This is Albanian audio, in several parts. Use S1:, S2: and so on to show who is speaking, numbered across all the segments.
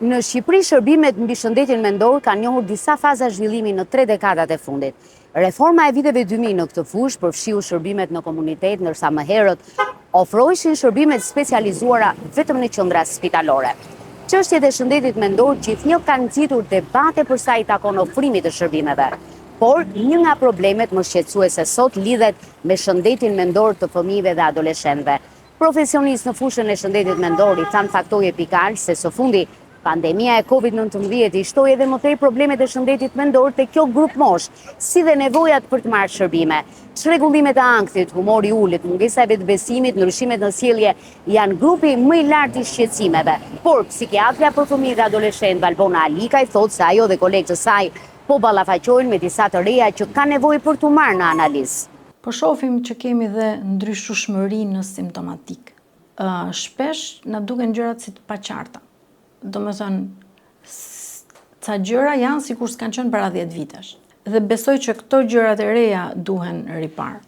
S1: Në Shqipëri, shërbimet mbi shëndetin mendor kanë njohur disa faza zhvillimi në 3 dekadat e fundit. Reforma e viteve 2000 në këtë fushë përfshiu shërbimet në komunitet, ndërsa më herët ofroheshin shërbimet specializuara vetëm në qendra spitalore. Çështjet e shëndetit mendor gjithnjë kanë nxitur debate për sa i takon ofrimit të shërbimeve. Por një nga problemet më shqetësuese sot lidhet me shëndetin mendor të fëmijëve dhe adoleshentëve. Profesionistë në fushën e shëndetit mendor i thanë faktoj epikal se së fundi pandemia e COVID-19 i shtoi edhe më tej problemet e shëndetit mendor te kjo grup mosh, si dhe nevojat për të marrë shërbime. Çrregullimet e ankthit, humori i ulët, mungesa e vetbesimit, ndryshimet në sjellje janë grupi më i lartë i shqetësimeve. Por psikiatra për fëmijë dhe adoleshentë Valbona Alikaj thotë se ajo dhe kolegët e saj po ballafaqohen me disa të reja që kanë nevojë për t'u marrë në analizë.
S2: Po shohim që kemi dhe ndryshueshmëri në simptomatik. Shpesh na duken gjërat si të paqarta. Do me thënë, ca gjëra janë sikur s'kanë qenë para 10 vitesh. Dhe besoj që këto gjërat e reja duhen ripar.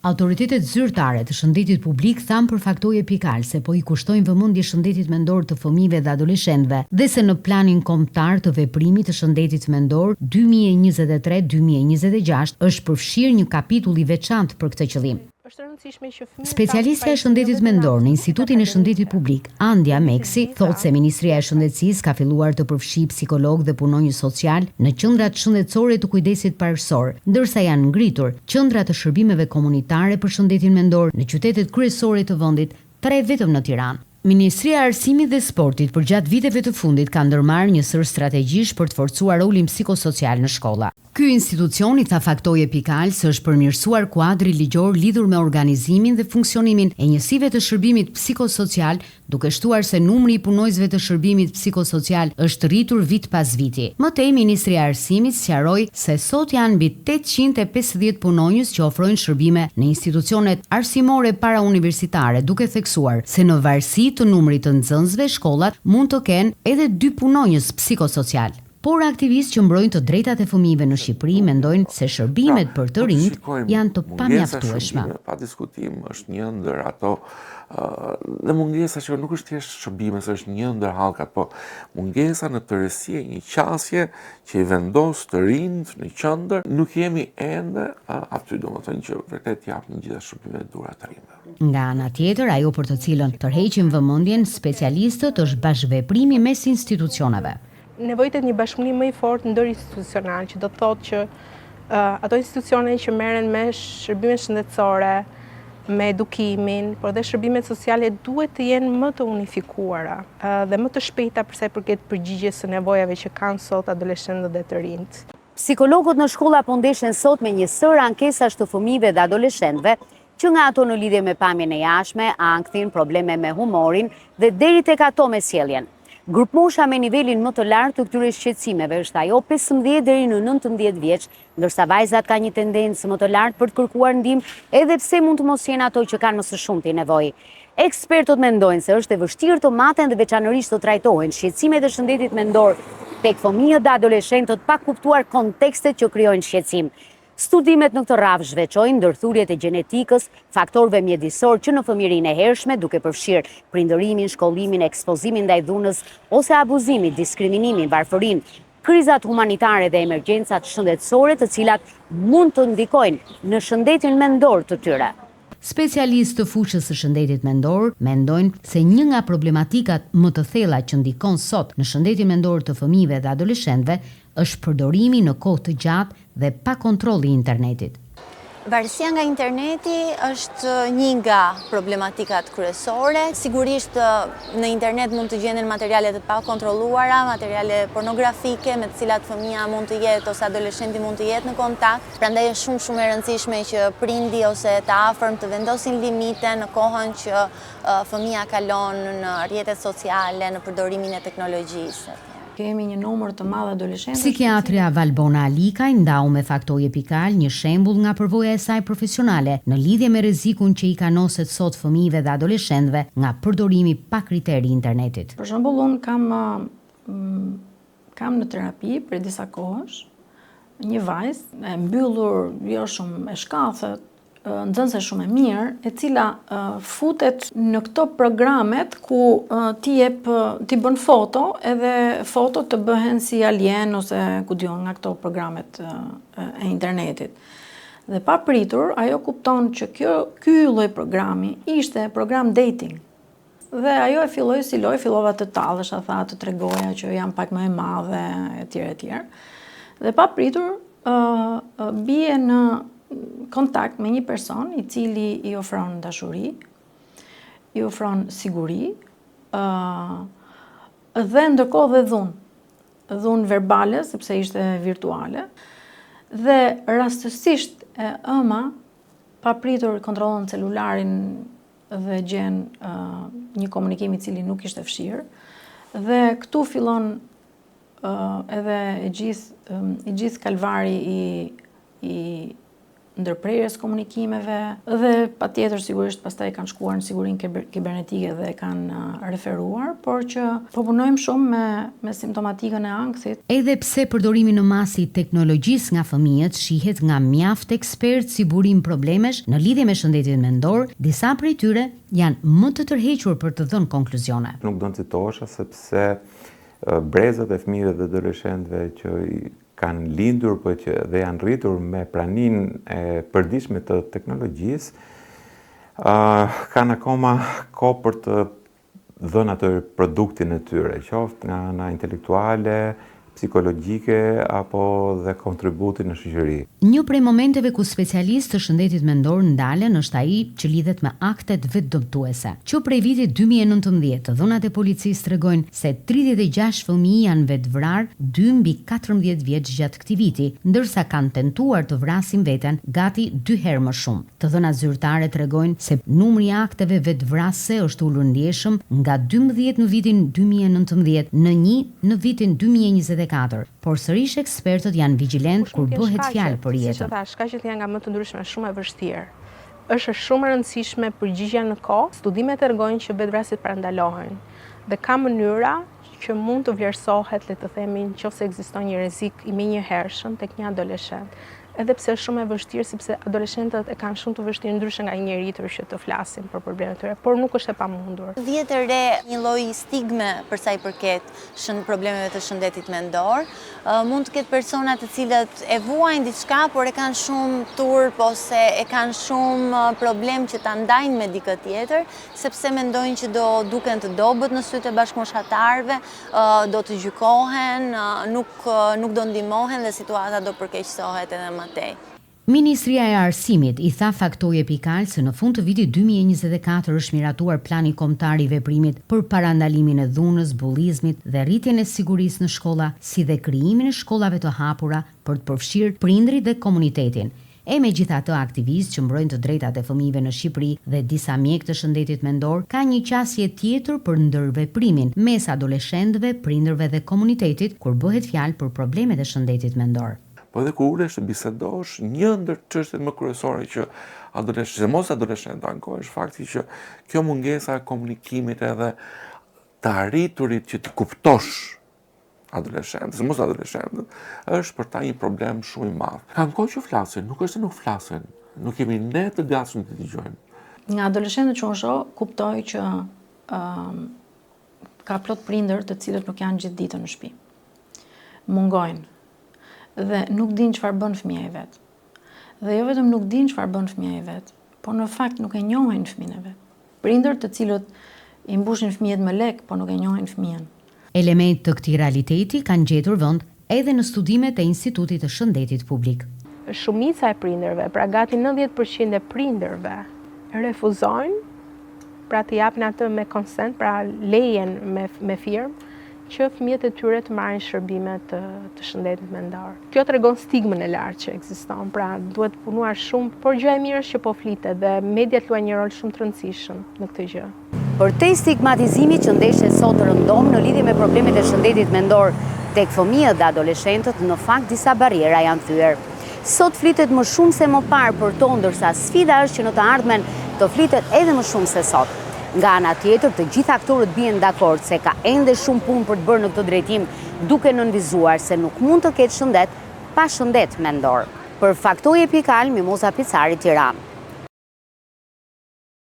S1: Autoritetet zyrtare të shëndetit publik thanë për faktoj epikal se po i kushtojnë vëmendje shëndetit mendor të fëmijëve dhe adoleshentëve dhe se në planin kombëtar të veprimit të shëndetit mendor 2023-2026 është përfshirë një kapitull i veçantë për këtë qëllim. Specialistja e shëndetit mendor në Institutin e Shëndetit Publik, Andja Meksi, thotë se Ministria e Shëndetësisë ka filluar të përfshijë psikolog dhe punonjës social në qendrat shëndetësore të kujdesit parësor, ndërsa janë ngritur qendra të shërbimeve komunitare për shëndetin mendor në qytetet kryesore të vendit, 3 vetëm në Tiranë. Ministria e Arsimit dhe Sportit përgjatë viteve të fundit ka ndërmarrë një sër strategjish për të forcuar rolin psikosocial në shkolla. Ky institucion i tha faktoj epikal se është përmirësuar kuadri ligjor lidhur me organizimin dhe funksionimin e njësive të shërbimit psikosocial, duke shtuar se numri i punojësve të shërbimit psikosocial është rritur vit pas viti. Më tej, Ministria e Arsimit sqaroi se sot janë mbi 850 punonjës që ofrojnë shërbime në institucionet arsimore parauniversitare, duke theksuar se në varësi të numrit të nxënësve, shkollat mund të kenë edhe 2 punonjës psikosocial. Por aktivistë që mbrojnë të drejtat e fëmijëve në Shqipëri mendojnë se shërbimet për të rinjt janë të pamjaftueshme.
S3: Pa diskutim është një ndër ato dhe mungesa që nuk është thjesht shërbime, është një ndër hallkat, po mungesa në tërësi, një qasje që i vendos të rinjt në qendër, nuk jemi ende aty, domethënë që vërtet japin gjitha shërbimet dura të rinjve.
S1: Nga ana tjetër, ajo për të cilën tërheqin vëmendjen specialistët është bashkëveprimi mes institucioneve.
S4: Nevojitet një bashkëpunim më i fortë ndër institucional, që do të thotë që ato institucione që merren me shërbimet shëndetësore, me edukimin, por dhe shërbimet sociale duhet të jenë më të unifikuara dhe më të shpejta për sa i përket përgjigjes së nevojave që kanë sot adoleshentët dhe të rinjt.
S1: Psikologët në shkolla po ndeshen sot me një sër ankesash të fëmijëve dhe adoleshentëve, që nga ato në lidhje me pamjen e jashtme, ankthin, probleme me humorin dhe deri tek ato me sjelljen. Grupmosha me nivelin më të lartë të këtyre shqetësimeve është ajo 15 deri në 19 vjeç, ndërsa vajzat kanë një tendencë më të lartë për të kërkuar ndihmë, edhe pse mund të mos jenë ato që kanë më së shumti nevojë. Ekspertët mendojnë se është e vështirë të maten dhe veçanërisht të trajtohen shqetësimet e shëndetit mendor tek fëmijët dhe adoleshentët pa kuptuar kontekstet që krijojnë shqetësim. Studimet në këtë radhë zhveçojnë ndërthurjet e gjenetikës, faktorëve mjedisor që në fëmijërinë e hershme, duke përfshirë prindërimin, shkollimin, ekspozimin ndaj dhunës ose abuzimit, diskriminimin, varfërinë, krizat humanitare dhe emergjencat shëndetësore, të cilat mund të ndikojnë në shëndetin mendor të tyre. Specialistë të fushës së shëndetit mendor mendojnë se një nga problematikat më të thella që ndikon sot në shëndetin mendor të fëmijëve dhe adoleshentëve është përdorimi në kohë të gjatë dhe pa kontroll i internetit.
S5: Varësia nga interneti është një nga problematikat kryesore. Sigurisht në internet mund të gjenden materiale të pa kontrolluara, materiale pornografike me të cilat fëmia mund të jetë ose adoleshenti mund të jetë në kontakt. Prandaj është shumë e rëndësishme që prindi ose të afërm të vendosin limite në kohën që fëmia kalon në rrjetet sociale, në përdorimin e teknologjisë.
S2: Kemi një numër të madh adoleshentësh.
S1: Psikiatria Valbona Alikaj ndau me faktoj epikal një shembull nga përvoja e saj profesionale në lidhje me rrezikun që i kanoset sot fëmijëve dhe adoleshentëve nga përdorimi pa kriteri i internetit.
S2: Për shembull, un kam në terapi për disa kohësh një vajzë e mbyllur jo shumë e shkathet nxënëse shumë e mirë, e cila futet në këto programet ku ti bën foto, edhe foto të bëhen si alien ose ku diun nga këto programet e internetit. Dhe pa pritur, ajo kupton që ky lloj programi ishte program dating. Dhe ajo e filloi si lojë, fillova të tallesha, të tregoja që jam pak më e madhe, etj. Dhe pa pritur, bie në kontakt me një person i cili i ofron dashuri, i ofron siguri, dhe ndërkohë dhe dhunë verbale, sepse ishte virtuale, dhe rastësisht ëma, pa pritur kontrollon celularin dhe gjen një komunikim i cili nuk ishte fshirë, dhe këtu fillon edhe i gjithë kalvari i ndërprerjes komunikimeve dhe patjetër sigurisht pastaj kanë shkuar në sigurinë kibernetike dhe kanë referuar, por që po punojmë shumë me simptomatikën e ankthit.
S1: Edhe pse përdorimi në masë i teknologjisë nga fëmijët shihet nga mjaft ekspertë si burim problemesh në lidhje me shëndetin mendor, disa prej tyre janë më të tërhequr për të dhënë konkluzione.
S6: Nuk do të citosha sepse brezat e fëmijëve dhe adoleshentëve që kanë lindur dhe janë rritur me praninë e përditshme të teknologjisë, kanë akoma kohë për të dhënë atë produktin e tyre, qoftë nga ana intelektuale, psikologjike apo dhe kontributi në shoqëri.
S1: Një prej momenteve ku specialistë të shëndetit mendor ndalen është ai që lidhet me aktet vetëdëmtuese. Që prej vitit 2019, dhënat e policisë tregojnë se 36 fëmijë janë vetvrarë 2 mbi 14 vjeç gjatë këtij viti, ndërsa kanë tentuar të vrasin veten gati 2 herë më shumë. Të dhënat zyrtare tregojnë se numri i akteve vetvrasëse është ulur ndjeshëm nga 12 në vitin 2019 në 1 në vitin 2024. Por sërish ekspertët janë vigjilent kur bëhet fjalë për jetën.
S4: Shkaqet janë nga më të ndryshme, shumë e vështirë. Është shumë e rëndësishme përgjigjja në kohë. Studimet tregojnë që vetvrasjet parandalohen dhe ka mënyra që mund të vlerësohet, le të themi, nëse ekziston një rrezik i menjëhershëm tek një adoleshent. Edhe pse është shumë e vështirë sepse adoleshentët e kanë shumë të vështirë ndryshe nga një rritur që të flasin për problemet e tyre, por nuk është e pamundur.
S5: Vjet e re një lloj stigme për sa i përket problemeve të shëndetit mendor. Mund të ketë persona të cilët e vuajnë diçka, por e kanë shumë turp ose e kanë shumë problem që ta ndajnë me dikë tjetër, sepse mendojnë që do duken të dobët në sytë e bashkëmoshatarëve, do të gjykohen, nuk do ndihmohen dhe situata do përkeqësohet edhe më tej.
S1: Ministria e Arsimit i tha Faktoj Epikal se në fund të vitit 2024 është miratuar plani kombëtar i veprimit për parandalimin e dhunës, bullizmit dhe rritjen e sigurisë në shkolla, si dhe krijimin e shkollave të hapura për të përfshirë prindrit dhe komunitetin. E megjithatë, aktivistë që mbrojnë të drejtat e fëmijëve në Shqipëri dhe disa mjekë të shëndetit mendor ka një qasje tjetër për ndërveprimin mes adoleshentëve, prindërve dhe komunitetit kur bëhet fjalë për problemet e shëndetit mendor.
S3: Po edhe kur ulesh të bisedosh, një ndër çështjet më kryesore që mos adoleshentët ankohen është fakti që kjo mungesa e komunikimit edhe të arriturit që të kuptosh adoleshentët, mos adoleshentët, është për ta një problem shumë i madh. Kanë kohë që flasin, nuk është se nuk flasin, nuk jemi ne të gatshëm të dëgjojmë.
S2: Nga adoleshentët që unë shoh, kuptoj që ka plot prindër të cilët nuk janë gjithë ditën në shtëpi. Mungojnë. Dhe nuk din çfarë bën fëmia i vet. Dhe jo vetëm nuk din çfarë bën fëmia i vet, por në fakt nuk e njohin fëmin e vet. Prindër të cilët i mbushin fëmijët me lek, por nuk e njohin fëmijën.
S1: Elementë të këtij realiteti kanë gjetur vend edhe në studimet e Institutit të Shëndetit Publik.
S4: Shumica e prindërve, pra gati 90% e prindërve, refuzojnë, pra të japin atë me consent, pra lejen me firmë, që fëmijët e tyre të marrin shërbime të shëndetit mendor. Kjo tregon stigmën e lartë që ekziston, pra duhet punuar shumë, por gjë e mirë është që po flitet dhe mediat luajnë një rol shumë të rëndësishëm në këtë gjë.
S1: Përtej stigmatizimit që ndeshet sot rëndom në lidhje me problemet e shëndetit mendor tek fëmijët dhe adoleshentët, në fakt disa barriera janë thyer. Sot flitet më shumë se më parë për to, ndërsa sfida është që në të ardhmen të flitet edhe më shumë se sot. Nga ana tjetër, të gjithë aktorët bien dakord se ka ende shumë punë për të bërë në këtë drejtim, duke nënvizuar se nuk mund të ketë shëndet pa shëndet mendor. Për Faktoj Epikal, Mimoza Picari, Tiranë.